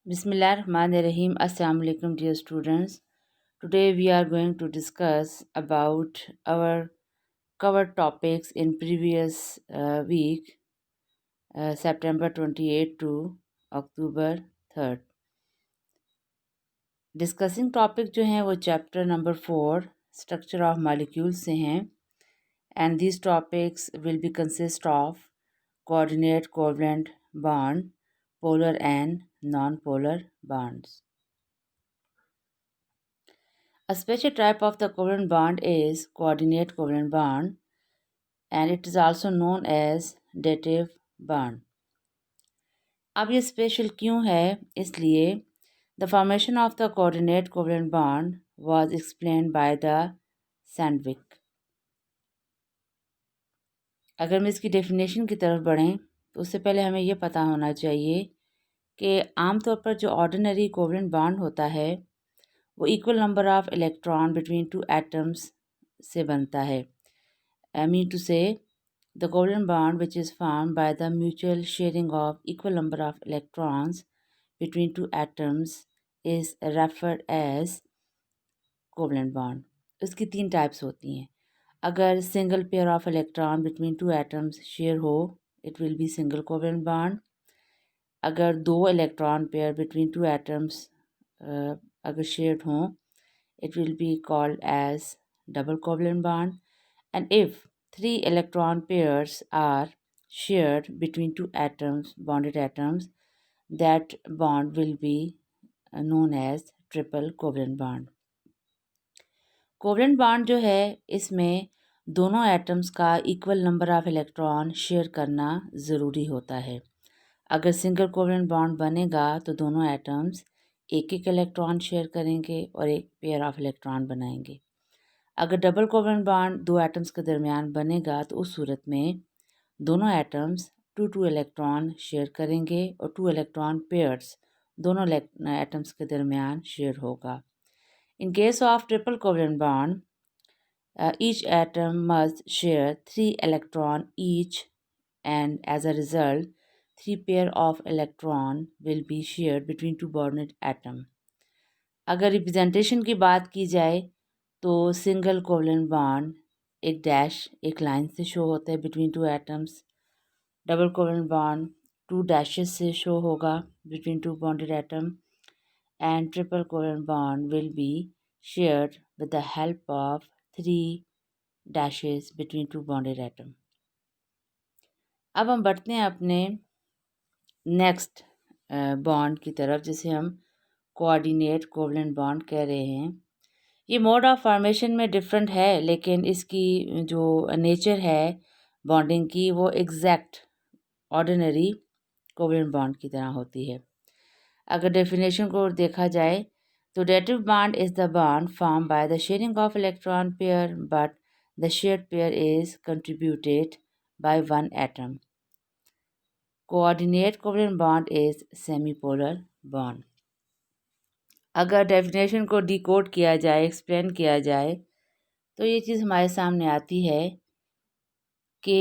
Bismillahirrahmanirrahim. Assalamu alaikum, dear students. Today we are going to discuss about our covered topics in previous week, September 28 to October 3rd. Discussing topic जो हैं वो chapter number 4 structure of molecules से हैं, and these topics will be consist of coordinate covalent bond, polar and non-polar bonds. A special type of the covalent bond is coordinate covalent bond, and it is also known as dative bond. अब ये special क्यों है? इसलिए the formation of the coordinate covalent bond was explained by the Sandvik. अगर हम इसकी definition की तरफ बढ़ें तो उससे पहले हमें यह पता होना चाहिए कि आमतौर पर जो ऑर्डिनरी कोवलेंट बॉन्ड होता है वो equal number of electron between two atoms से बनता है. I mean to say, the covalent bond which is formed by the mutual sharing of equal number of electrons between two atoms is referred as covalent bond. इसकी तीन types होती हैं. अगर single pair of electron between two atoms share हो, it will be single covalent bond. अगर दो electron pair between two atoms अगर shared हों, it will be called as double covalent bond. And if three electron pairs are shared between two atoms, bonded atoms, that bond will be known as triple covalent bond. Covalent bond जो है इसमें दोनों atoms का equal number of electron share करना ज़रूरी होता है. अगर सिंगल कोवलेंट बॉन्ड बनेगा तो दोनों एटम्स एक एक इलेक्ट्रॉन शेयर करेंगे और एक पेयर ऑफ इलेक्ट्रॉन बनाएंगे. अगर डबल कोवलेंट बॉन्ड दो एटम्स के दरमियान बनेगा तो उस सूरत में दोनों एटम्स टू इलेक्ट्रॉन शेयर करेंगे और टू इलेक्ट्रॉन पेयर्स दोनों एटम्स के दरमियान शेयर होगा. इन case of triple covalent bond, each atom must share 3 electron each, and as a result 3 pair of electron will be shared between two bonded atom. अगर representation की बात की जाए तो सिंगल कोवलेंट बॉन्ड एक डैश एक line से show होता है between two atoms. Double covalent bond two dashes से शो होगा between two bonded atom. And triple covalent bond will be shared with the help of 3 dashes between two bonded atom. अब हम बढ़ते हैं अपने नेक्स्ट बॉन्ड की तरफ जिसे हम कोऑर्डिनेट कोवलेंट बॉन्ड कह रहे हैं. ये मोड ऑफ फॉर्मेशन में डिफरेंट है, लेकिन इसकी जो नेचर है बॉन्डिंग की वो एग्जैक्ट ऑर्डिनरी कोवलेंट बॉन्ड की तरह होती है. अगर डेफिनेशन को देखा जाए तो dative bond is the bond formed by the sharing of electron pair, but the shared pair is contributed by one atom. Coordinate covalent bond is semipolar bond. अगर डेफिनेशन को डिकोड किया जाए, एक्सप्लेन किया जाए, तो ये चीज़ हमारे सामने आती है कि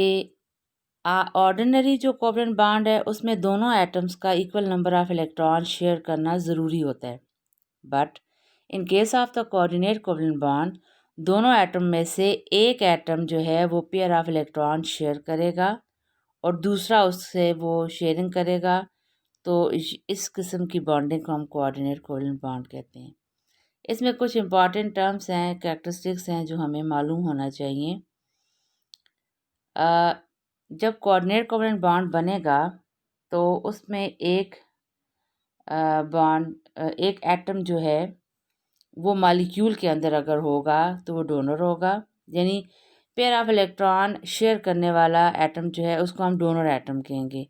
ऑर्डिनरी जो कोवलेंट बॉन्ड है उसमें दोनों एटम्स का equal number of electron share करना ज़रूरी होता है. But in case of the coordinate covalent bond दोनों एटम में से एक एटम जो है वो पेयर ऑफ इलेक्ट्रॉन शेयर करेगा और दूसरा उससे वो शेयरिंग करेगा. तो इस किस्म की बॉन्डिंग को हम कोऑर्डिनेट कोवलेंट बॉन्ड कहते हैं. इसमें कुछ इंपॉर्टेंट टर्म्स हैं, कैरेक्टरिस्टिक्स हैं जो हमें मालूम होना चाहिए. जब कोऑर्डिनेट कोवलेंट बॉन्ड बनेगा तो उसमें एक एक एटम जो है वो मॉलिक्यूल के अंदर अगर होगा तो वो डोनर होगा. यानी पेयर ऑफ इलेक्ट्रॉन शेयर करने वाला एटम जो है उसको हम डोनर एटम कहेंगे.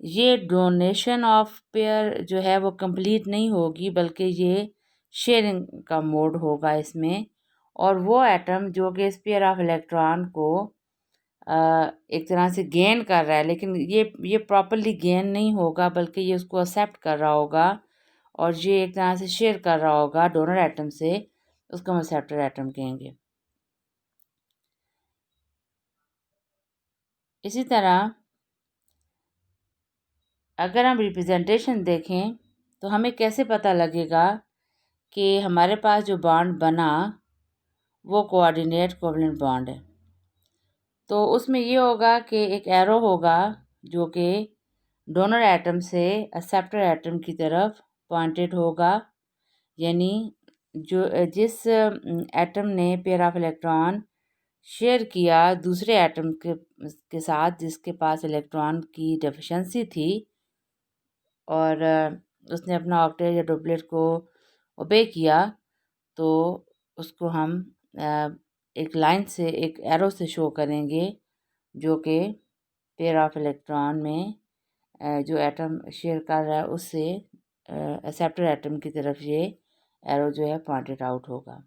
ये डोनेशन ऑफ पेयर जो है वो कंप्लीट नहीं होगी, बल्कि ये शेयरिंग का मोड होगा इसमें. और वो एटम जो कि इस पेयर ऑफ इलेक्ट्रॉन को एक तरह से गेन कर रहा है, लेकिन ये प्रॉपरली गेन नहीं होगा, बल्कि ये उसको एक्सेप्ट कर रहा होगा और ये एक तरह से शेयर कर रहा होगा डोनर एटम से, उसको हम एक्सेप्टर एटम कहेंगे. इसी तरह अगर हम रिप्रेजेंटेशन देखें तो हमें कैसे पता लगेगा कि हमारे पास जो बॉन्ड बना वो कोऑर्डिनेट कोवलेंट बॉन्ड है? तो उसमें ये होगा कि एक एरो होगा जो कि डोनर एटम से एक्सेप्टर एटम की तरफ पॉइंटेड होगा, यानी जिस एटम ने पेयर ऑफ इलेक्ट्रॉन शेयर किया दूसरे एटम के साथ जिसके पास इलेक्ट्रॉन की डेफिशिएंसी थी, और उसने अपना ऑक्टेट या डुप्लेट को ओबे किया, तो उसको हम एक लाइन से, एक एरो से शो करेंगे जो कि पेयर ऑफ इलेक्ट्रॉन में जो एटम शेयर कर रहा है उससे एक्सेप्टर एटम की तरफ ये एरो जो है पॉइंटेड आउट होगा।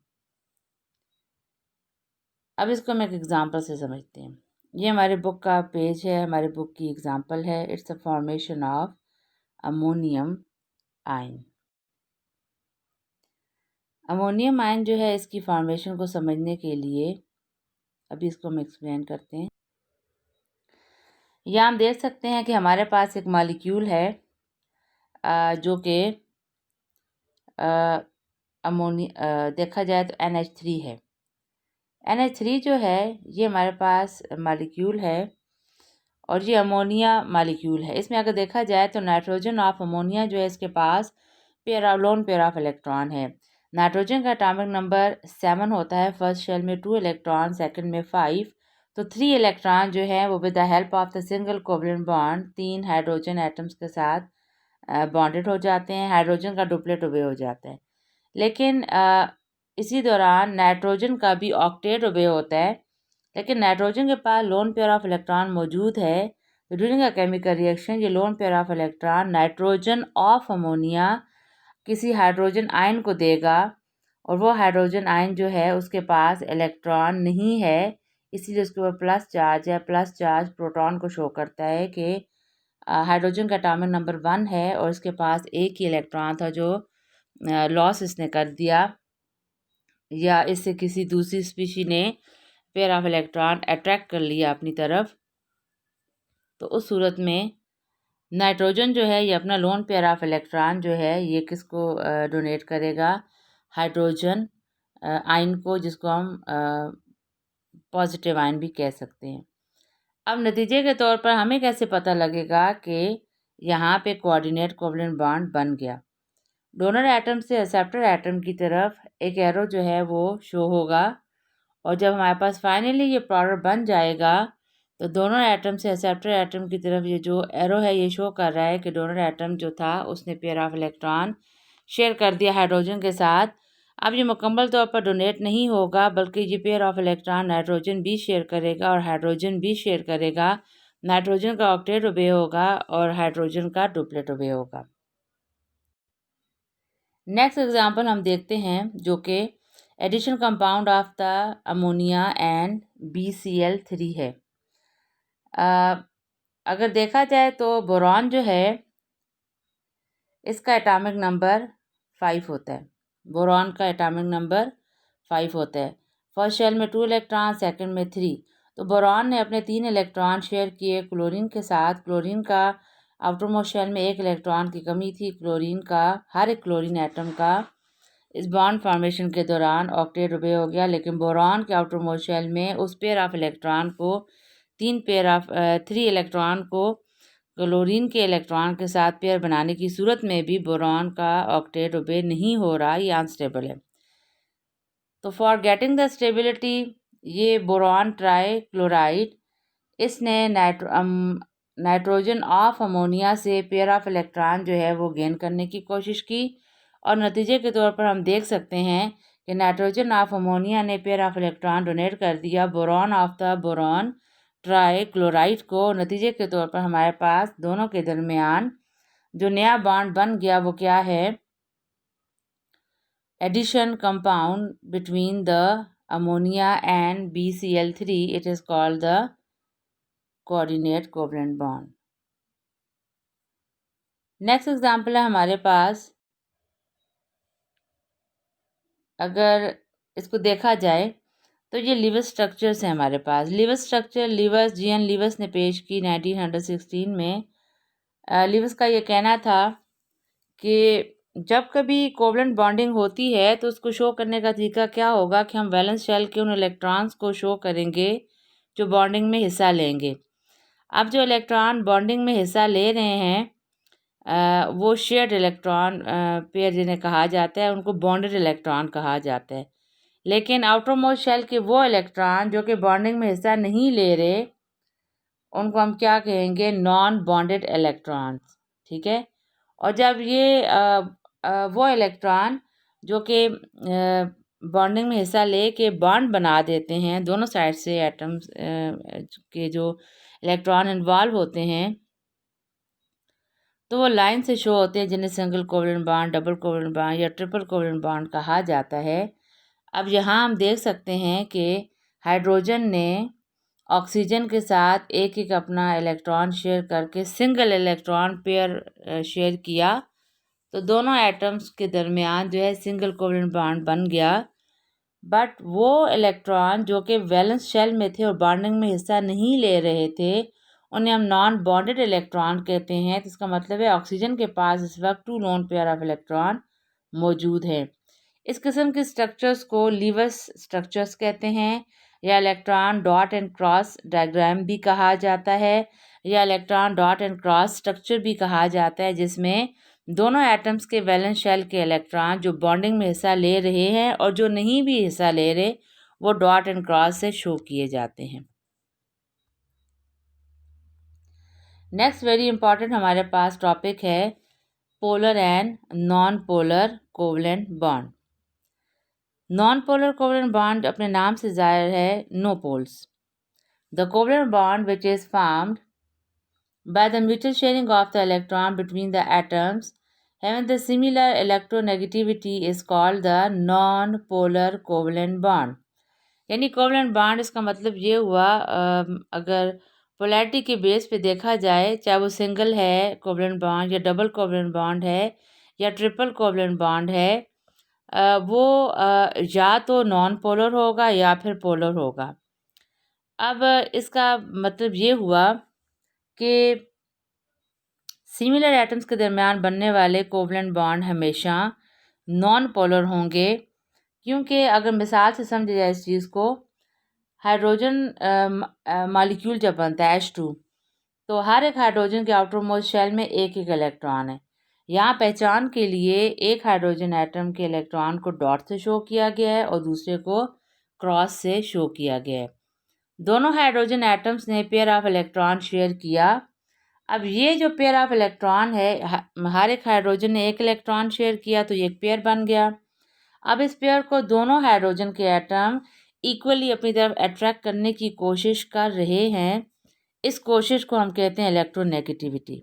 अब इसको हम एक एग्जांपल से समझते हैं। ये हमारे बुक का पेज है, हमारे बुक की एग्जांपल है। It's the formation of ammonium ion. Ammonium ion जो है, इसकी फॉर्मेशन को समझने के लिए अभी इसको हम एक्सप्लेन करते हैं। यहाँ हम देख सकते हैं कि हमारे पास एक मॉलिक्यूल है जो कि देखा जाए तो NH3 है। NH3 जो है ये हमारे पास मॉलिक्यूल है और ये अमोनिया मॉलिक्यूल है। इसमें अगर देखा जाए तो नाइट्रोजन ऑफ अमोनिया जो है इसके पास लोन पेयर ऑफ इलेक्ट्रॉन है। नाइट्रोजन का एटॉमिक नंबर 7 होता है, फर्स्ट शेल में 2 इलेक्ट्रॉन, सेकंड में 5। तो 3 इलेक्ट्रॉन जो है वो with the help of the single covalent bond 3 hydrogen atoms के साथ बॉन्डेड हो जाते हैं। हाइड्रोजन का डुप्लेट ओबे हो जाता है। लेकिन इसी दौरान नाइट्रोजन का भी ऑक्टेट ओबे होता है, लेकिन नाइट्रोजन के पास लोन पेयर ऑफ इलेक्ट्रॉन मौजूद है। तो ड्यूरिंग अ केमिकल रिएक्शन ये lone pair of electron nitrogen of ammonia किसी हाइड्रोजन आयन को देगा, और वो हाइड्रोजन आयन जो है उसके पास इलेक्ट्रॉन नहीं है, इसीलिए उसके ऊपर प्लस चार्ज है। प्लस चार्ज प्रोटॉन को शो करता है कि हाइड्रोजन का एटॉमिक नंबर 1 है और इसके पास एक ही इलेक्ट्रॉन था जो लॉस इसने कर दिया, या इससे किसी दूसरी स्पीशी ने पेयर ऑफ इलेक्ट्रॉन अट्रैक्ट कर लिया अपनी तरफ। तो उस सूरत में नाइट्रोजन जो है ये अपना लोन पेयर ऑफ इलेक्ट्रॉन जो है ये किसको डोनेट करेगा? हाइड्रोजन आयन को, जिसको हम पॉजिटिव आयन भी कह सकते हैं। अब नतीजे के तौर पर हमें कैसे पता लगेगा कि यहाँ पे कोऑर्डिनेट कोवलेंट बॉन्ड बन गया? डोनर एटम से एक्सेप्टर एटम की तरफ एक एरो जो है वो शो होगा, और जब हमारे पास फाइनली ये प्रोडक्ट बन जाएगा तो दोनों एटम से एक्सेप्टर एटम की तरफ ये जो एरो है ये शो कर रहा है कि डोनर एटम जो था उसने पेयर ऑफ इलेक्ट्रॉन शेयर कर दिया हाइड्रोजन के साथ। अब ये मुकम्मल तौर पर डोनेट नहीं होगा, बल्कि ये पेयर ऑफ इलेक्ट्रॉन नाइट्रोजन भी शेयर करेगा और हाइड्रोजन भी शेयर करेगा। नाइट्रोजन का ऑक्टेट ओबे होगा और हाइड्रोजन का डुप्लेट ओबे होगा। नेक्स्ट एग्जांपल हम देखते हैं जो कि addition compound of the ammonia and BCl3 है। अगर देखा जाए तो बोरॉन जो है इसका एटॉमिक नंबर 5 होता है। बोरॉन का एटॉमिक नंबर 5 होता है। फर्स्ट शेल में 2 इलेक्ट्रॉन, सेकंड में 3। तो बोरॉन ने अपने 3 इलेक्ट्रॉन शेयर किए क्लोरीन के साथ। क्लोरीन का आउटर मोस्ट शेल में 1 इलेक्ट्रॉन की कमी थी। क्लोरीन का, हर एक क्लोरीन एटम का इस बॉन्ड फॉर्मेशन के दौरान ऑक्टेट ओबे हो गया, लेकिन बोरॉन के आउटर मोस्ट शेल में उस पेयर ऑफ इलेक्ट्रॉन को 3 इलेक्ट्रॉन को क्लोरीन के इलेक्ट्रॉन के साथ पेयर बनाने की सूरत में भी बोरॉन का ऑक्टेट ओबे नहीं हो रहा, ये अनस्टेबल है। तो फॉर गेटिंग द स्टेबिलिटी, ये बोरॉन ट्राई क्लोराइड इसने नाइट्रोजन ऑफ अमोनिया से पेयर ऑफ इलेक्ट्रॉन जो है वो गेन करने की कोशिश की, और नतीजे के तौर पर हम देख सकते हैं कि नाइट्रोजन ऑफ अमोनिया ने पेयर ऑफ इलेक्ट्रॉन डोनेट कर दिया boron of the boron try chloride को। नतीजे के तौर पर हमारे पास दोनों के दरमियान जो नया बॉन्ड बन गया वो क्या है? Addition compound between the ammonia and BCl3, it is called the coordinate covalent bond. Next example है हमारे पास, अगर इसको देखा जाए तो ये लिवस स्ट्रक्चर्स हैं हमारे पास। लिवस स्ट्रक्चर जीएन लिवस ने पेश की 1916 में। लिवस का ये कहना था कि जब कभी कोवलेंट बॉन्डिंग होती है तो उसको शो करने का तरीका क्या होगा कि हम वैलेंस शेल के उन इलेक्ट्रॉन्स को शो करेंगे जो बॉन्डिंग में हिस्सा लेंगे। अब जो इलेक्ट्रॉन बॉन्डिंग में हिस्सा ले रहे हैं वो शेयर्ड इलेक्ट्रॉन पेयर जिन्हें कहा जाता है, उनको बॉन्डेड इलेक्ट्रॉन कहा जाता है। लेकिन आउटर मोस्ट शेल के वो इलेक्ट्रॉन जो कि बॉन्डिंग में हिस्सा नहीं ले रहे, उनको हम क्या कहेंगे? Non bonded electrons. ठीक है। और जब ये वो इलेक्ट्रॉन जो कि बॉन्डिंग में हिस्सा ले के बॉन्ड बना देते हैं, दोनों साइड से एटम्स के जो इलेक्ट्रॉन इन्वॉल्व होते हैं, तो वो लाइन से शो होते हैं, जिन्हें single covalent bond, double covalent bond या ट्रिपल कोवलेंट बॉन्ड कहा जाता है। अब यहाँ हम देख सकते हैं कि हाइड्रोजन ने ऑक्सीजन के साथ एक एक अपना इलेक्ट्रॉन शेयर करके सिंगल इलेक्ट्रॉन पेयर शेयर किया, तो दोनों एटम्स के दरमियान जो है सिंगल कोवलेंट बॉन्ड बन गया। बट वो इलेक्ट्रॉन जो कि वैलेंस शेल में थे और बॉन्डिंग में हिस्सा नहीं ले रहे थे, उन्हें हम नॉन बॉन्डेड इलेक्ट्रॉन कहते हैं। तो इसका मतलब है ऑक्सीजन के पास इस वक्त 2 लोन पेयर ऑफ इलेक्ट्रॉन मौजूद है। इस किस्म के स्ट्रक्चर्स को लीवस स्ट्रक्चर्स कहते हैं, या electron dot and cross diagram भी कहा जाता है, या electron dot and cross structure भी कहा जाता है, जिसमें दोनों एटम्स के वैलेंस शेल के इलेक्ट्रॉन जो बॉन्डिंग में हिस्सा ले रहे हैं और जो नहीं भी हिस्सा ले रहे, वो डॉट एंड क्रॉस से शो किए जाते हैं। नेक्स्ट वेरी इंपॉर्टेंट हमारे पास टॉपिक है polar and non polar covalent bond. Non polar covalent bond अपने नाम से जाहिर है no poles. The covalent bond which is formed by the mutual sharing of the electron between the atoms having the similar electronegativity is called the non-polar covalent bond। यानी covalent bond, इसका मतलब ये हुआ अगर पोलैरिटी के base पे देखा जाए, चाहे वो सिंगल है कोवलेंट बॉन्ड या डबल कोवलेंट बॉन्ड है या ट्रिपल कोवलेंट बॉन्ड है, वो या तो नॉन पोलर होगा या फिर पोलर होगा। अब इसका मतलब ये हुआ कि सिमिलर एटम्स के दरमियान बनने वाले कोवलेंट बॉन्ड हमेशा नॉन पोलर होंगे, क्योंकि अगर मिसाल से समझा जाए इस चीज़ को, हाइड्रोजन मॉलिक्यूल जब बनता है H2, तो हर एक हाइड्रोजन के आउटर मोस्ट शेल में एक एक इलेक्ट्रॉन है। यहाँ पहचान के लिए एक हाइड्रोजन एटम के इलेक्ट्रॉन को डॉट से शो किया गया है और दूसरे को क्रॉस से शो किया गया है। दोनों हाइड्रोजन एटम्स ने पेयर ऑफ इलेक्ट्रॉन शेयर किया। अब ये जो पेयर ऑफ इलेक्ट्रॉन है, हर एक हाइड्रोजन ने एक इलेक्ट्रॉन शेयर किया, तो ये एक पेयर बन गया। अब इस पेयर को दोनों हाइड्रोजन के एटम इक्वली अपनी तरफ अट्रैक्ट करने की कोशिश कर रहे हैं। इस कोशिश को हम कहते हैं इलेक्ट्रोनेगेटिविटी।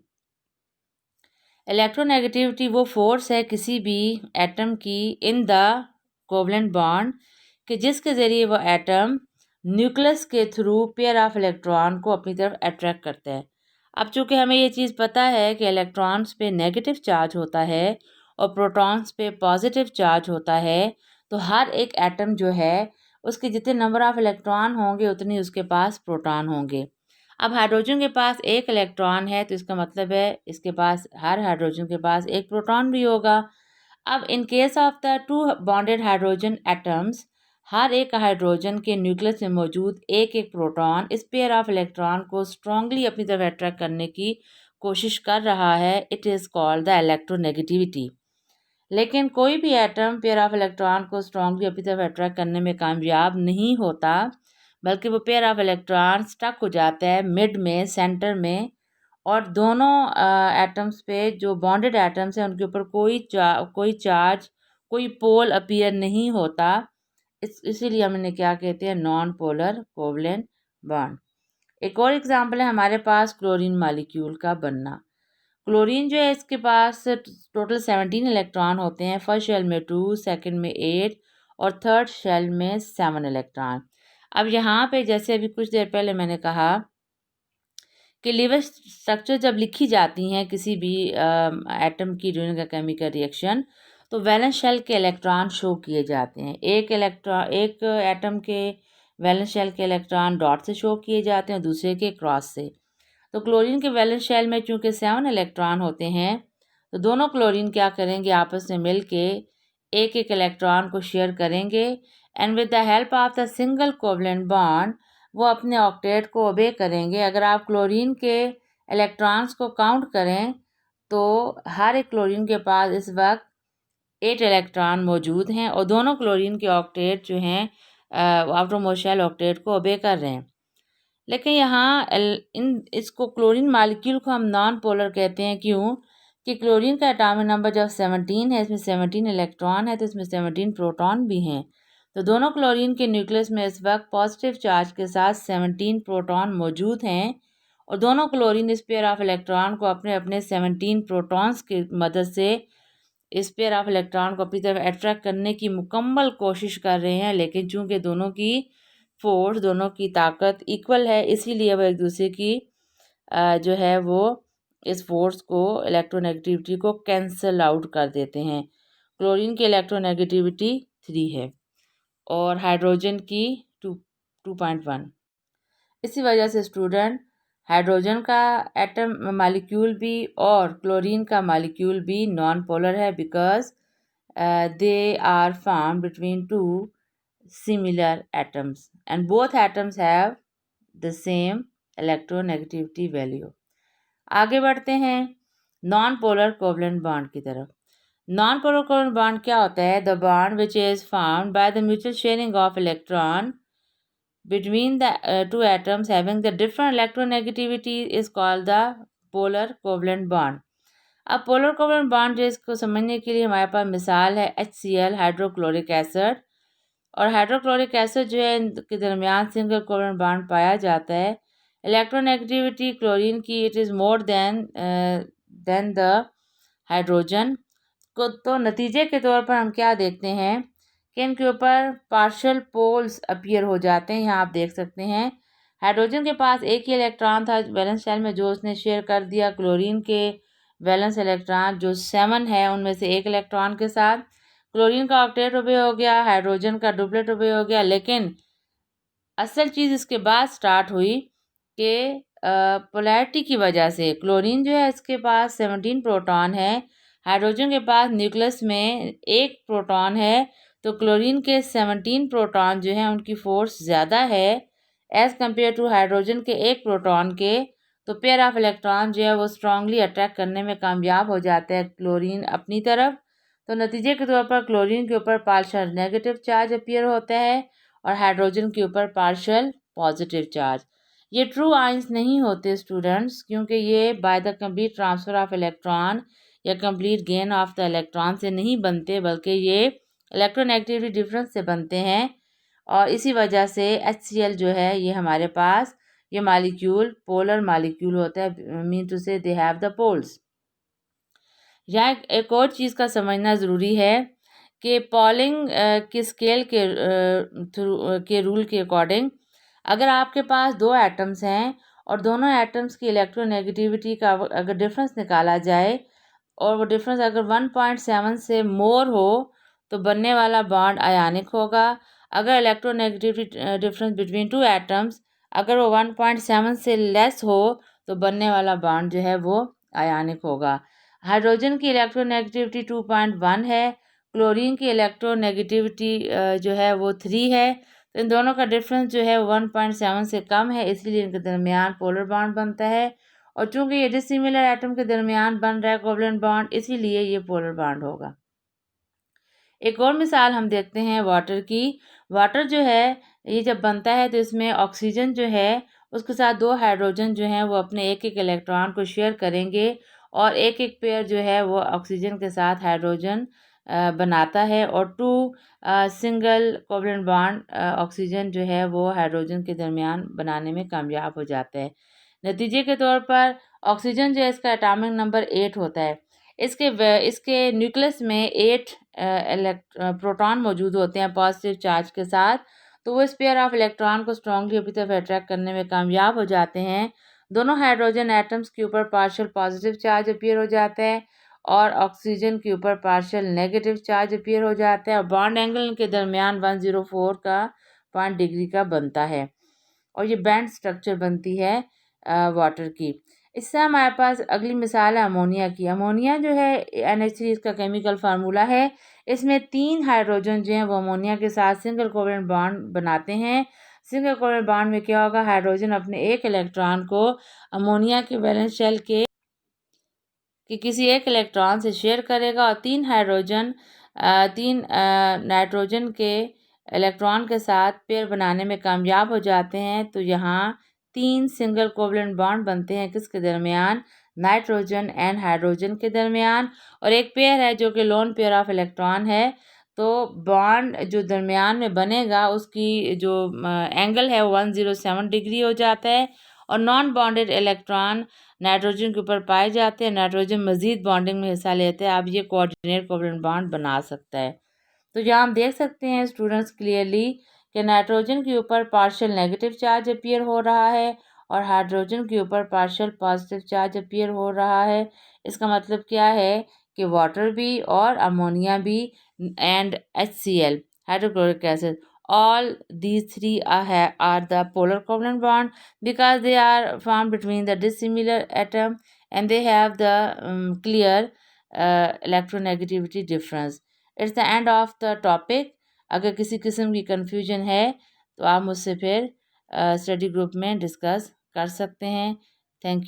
इलेक्ट्रोनेगेटिविटी वो फोर्स है किसी भी एटम की इन द कोवलेंट बॉन्ड कि जिसके ज़रिए वो एटम न्यूक्लियस के थ्रू पेयर ऑफ इलेक्ट्रॉन को अपनी तरफ अट्रैक्ट करता है। अब चूँकि हमें ये चीज़ पता है कि इलेक्ट्रॉन्स पे नेगेटिव चार्ज होता है और प्रोटॉन्स पे पॉजिटिव चार्ज होता है, तो हर एक एटम जो है उसके जितने नंबर ऑफ इलेक्ट्रॉन होंगे उतनी उसके पास प्रोटॉन होंगे। अब हाइड्रोजन के पास एक इलेक्ट्रॉन है, तो इसका मतलब है इसके पास, हर हाइड्रोजन के पास एक प्रोटॉन भी होगा। अब in case of the 2 bonded hydrogen atoms, हर एक हाइड्रोजन के न्यूक्लियस में मौजूद एक एक प्रोटॉन इस पेयर ऑफ इलेक्ट्रॉन को स्ट्रांगली अपनी तरफ अट्रैक्ट करने की कोशिश कर रहा है। It is called the electronegativity. लेकिन कोई भी एटम पेयर ऑफ इलेक्ट्रॉन को स्ट्रांगली अपनी तरफ अट्रैक्ट करने में कामयाब नहीं होता, बल्कि वो पेयर ऑफ इलेक्ट्रॉन स्टक हो जाता है मिड में, सेंटर में, और दोनों एटम्स पे जो बॉन्डेड एटम्स हैं उनके ऊपर कोई चार्ज, कोई पोल अपीयर नहीं होता। इसीलिए हम इन्हें क्या कहते हैं? Non polar covalent bond. एक और एग्जांपल है हमारे पास क्लोरीन मॉलिक्यूल का बनना। क्लोरीन जो है इसके पास टोटल 17 इलेक्ट्रॉन होते हैं। फर्स्ट शेल में 2, सेकंड में 8 और थर्ड शेल में 7 इलेक्ट्रॉन। अब यहाँ पे जैसे अभी कुछ देर पहले मैंने कहा कि लीवर स्ट्रक्चर जब लिखी जाती हैं किसी भी एटम की ड्यूरिंग का केमिकल रिएक्शन, तो वैलेंस शेल के इलेक्ट्रॉन शो किए जाते हैं। एक एटम के वैलेंस शेल के इलेक्ट्रॉन डॉट से शो किए जाते हैं, दूसरे के क्रॉस से। तो क्लोरीन के वैलेंस शेल में चूंकि 7 इलेक्ट्रॉन होते हैं, तो दोनों क्लोरीन क्या करेंगे, आपस में मिल के एक एक इलेक्ट्रॉन को शेयर करेंगे and with the help of the single covalent bond वो अपने ऑक्टेट को ओबे करेंगे। अगर आप क्लोरीन के इलेक्ट्रॉन्स को काउंट करें तो हर एक क्लोरीन के पास इस वक्त 8 इलेक्ट्रॉन मौजूद हैं और दोनों क्लोरीन के ऑक्टेट जो हैं आउटरमोस्ट शेल ऑक्टेट को ओबे कर रहे हैं। लेकिन यहाँ इसको क्लोरीन मालिक्यूल को हम नॉन पोलर कहते हैं। क्यों? कि क्लोरीन का एटॉमिक नंबर जब 17 है, इसमें 17 इलेक्ट्रॉन है, तो इसमें 17 प्रोटॉन भी हैं। तो दोनों क्लोरीन के न्यूक्लियस में इस वक्त पॉजिटिव चार्ज के साथ 17 प्रोटॉन मौजूद हैं और दोनों क्लोरीन इस पेयर ऑफ इलेक्ट्रॉन को अपने अपने 17 प्रोटॉन्स की मदद से इस पेयर ऑफ इलेक्ट्रॉन को अपनी तरफ अट्रैक्ट करने की मुकम्मल कोशिश कर रहे हैं। लेकिन चूंकि दोनों की फोर्स, दोनों की ताकत इक्वल है, इसीलिए वो एक दूसरे की जो है वो इस फोर्स को, इलेक्ट्रोनेगेटिविटी को कैंसिल आउट कर देते हैं। क्लोरीन की इलेक्ट्रोनेगेटिविटी 3 है और हाइड्रोजन की 2.1। इसी वजह से स्टूडेंट हाइड्रोजन का एटम मालिक्यूल भी और क्लोरीन का मालिक्यूल भी नॉन पोलर है because they are form between two similar atoms and both atoms have the same electronegativity value। आगे बढ़ते हैं नॉन पोलर कोवलेंट बॉन्ड की तरफ। नॉन पोलर कोवलेंट बॉन्ड क्या होता है? The bond which is formed by the mutual sharing of electron between the two atoms having the different electronegativity is called the polar covalent bond। अब polar covalent bond जो इसको समझने के लिए हमारे पास मिसाल है HCl हाइड्रोक्लोरिक एसिड। और हाइड्रोक्लोरिक एसिड जो है इनके दरमियान सिंगल कोवलेंट बॉन्ड पाया जाता है। इलेक्ट्रोनेगेटिविटी क्लोरीन की it is more than the hydrogen को। तो नतीजे के तौर पर हम क्या देखते हैं कि इनके ऊपर पार्शियल पोल्स अपीयर हो जाते हैं। यहाँ आप देख सकते हैं हाइड्रोजन के पास एक ही इलेक्ट्रॉन था वैलेंस शेल में जो उसने शेयर कर दिया क्लोरीन के वैलेंस इलेक्ट्रॉन जो 7 है उनमें से एक इलेक्ट्रॉन के साथ। क्लोरीन का ऑक्टेट ओबे हो गया, हाइड्रोजन का डुप्लेट ओबे हो गया। लेकिन असल चीज़ इसके बाद स्टार्ट हुई कि पोलैरिटी की वजह से क्लोरीन जो है इसके पास 17 प्रोटॉन है, हाइड्रोजन के पास न्यूक्लियस में एक प्रोटॉन है। तो क्लोरीन के 17 प्रोटॉन जो हैं उनकी फोर्स ज़्यादा है एज़ कम्पेयर टू हाइड्रोजन के एक प्रोटॉन के। तो पेयर ऑफ इलेक्ट्रॉन जो है वो स्ट्रांगली अट्रैक्ट करने में कामयाब हो जाता है क्लोरीन अपनी तरफ। तो नतीजे के तौर पर क्लोरीन के ऊपर पार्शियल नेगेटिव चार्ज अपीयर होता है और हाइड्रोजन के ऊपर पार्शियल पॉजिटिव चार्ज। ये ट्रू आयंस नहीं होते स्टूडेंट्स, क्योंकि ये by the complete transfer of electron या complete gain of the electron से नहीं बनते, बल्कि ये इलेक्ट्रोनेगेटिविटी डिफरेंस से बनते हैं। और इसी वजह से HCl जो है ये हमारे पास ये मालिक्यूल पोलर मालिक्यूल होता है, मीन टू से दे हैव द पोल्स। यहाँ एक और चीज़ का समझना ज़रूरी है कि पॉलिंग के स्केल के रूल के अकॉर्डिंग अगर आपके पास दो एटम्स हैं और दोनों एटम्स की इलेक्ट्रोनेगेटिविटी का अगर डिफरेंस निकाला जाए और वो डिफरेंस अगर 1.7 से मोर हो तो बनने वाला बॉन्ड आयनिक होगा। अगर electronegativity difference between two atoms अगर वो 1.7 से लेस हो तो बनने वाला बॉन्ड जो है वो आयनिक होगा। हाइड्रोजन की इलेक्ट्रोनेगेटिविटी 2.1 है, क्लोरीन की इलेक्ट्रोनेगेटिविटी जो है वो 3 है। तो इन दोनों का डिफरेंस जो है 1.7 से कम है, इसलिए इनके दरमियान पोलर बॉन्ड बनता है। और चूंकि ये डिसिमिलर एटम के दरमियान बन रहा है कोवलेंट बॉन्ड, इसीलिए ये पोलर बॉन्ड होगा। एक और मिसाल हम देखते हैं वाटर की। वाटर जो है ये जब बनता है तो इसमें ऑक्सीजन जो है उसके साथ दो हाइड्रोजन जो हैं वो अपने एक एक इलेक्ट्रॉन को शेयर करेंगे और एक एक पेयर जो है वो ऑक्सीजन के साथ हाइड्रोजन बनाता है और two single covalent bond oxygen जो है वो हाइड्रोजन के दरमियान बनाने में कामयाब हो जाता है। नतीजे के तौर पर ऑक्सीजन जो है इसका एटॉमिक नंबर 8 होता है। इसके न्यूक्लियस में 8 प्रोटॉन मौजूद होते हैं पॉजिटिव चार्ज के साथ। तो वो इस पेयर ऑफ इलेक्ट्रॉन को स्ट्रांगली अपनी तरफ अट्रैक्ट करने में कामयाब हो जाते हैं। दोनों हाइड्रोजन एटम्स के ऊपर पार्शियल पॉजिटिव चार्ज अपीयर हो जाता है और ऑक्सीजन के ऊपर पार्शियल नेगेटिव चार्ज अपीयर हो जाता है और बॉन्ड एंगल इनके दरमियान 104 का डिग्री का बनता है और ये बैंड स्ट्रक्चर बनती है वाटर की। इससे हमारे पास अगली मिसाल है अमोनिया की। अमोनिया जो है NH3 इसका केमिकल फार्मूला है। इसमें 3 हाइड्रोजन जो हैं वो अमोनिया के साथ सिंगल कोवेलेंट बॉन्ड बनाते हैं। सिंगल कोवेलेंट बॉन्ड में क्या होगा, हाइड्रोजन अपने एक इलेक्ट्रॉन को अमोनिया के वैलेंस शेल के किसी एक इलेक्ट्रॉन से शेयर करेगा और 3 नाइट्रोजन के इलेक्ट्रॉन के साथ पेयर बनाने में कामयाब हो जाते हैं। तो यहाँ 3 सिंगल कोवलेंट बॉन्ड बनते हैं किसके दरमियान, नाइट्रोजन एंड हाइड्रोजन के दरमियान। और एक पेयर है जो कि लोन पेयर ऑफ इलेक्ट्रॉन है। तो बॉन्ड जो दरमियान में बनेगा उसकी जो एंगल है 107 डिग्री हो जाता है। और नॉन बॉन्डेड इलेक्ट्रॉन नाइट्रोजन के ऊपर पाए जाते हैं। नाइट्रोजन मजीद बॉन्डिंग में हिस्सा लेते हैं। अब ये कोऑर्डिनेट कोवलेंट बॉन्ड बना सकता है। तो यहाँ हम देख सकते हैं स्टूडेंट्स क्लियरली कि नाइट्रोजन के ऊपर पार्शियल नेगेटिव चार्ज अपीयर हो रहा है और हाइड्रोजन के ऊपर पार्शियल पॉजिटिव चार्ज अपीयर हो रहा है। इसका मतलब क्या है कि वाटर भी और अमोनिया भी and HCl hydrochloric acid, all these three are the polar covalent bond because they are formed between the dissimilar atom and they have the clear electronegativity difference. It's the end of the topic. अगर किसी किस्म की confusion है तो आप मुझसे फिर study group में डिस्कस कर सकते हैं। Thank you.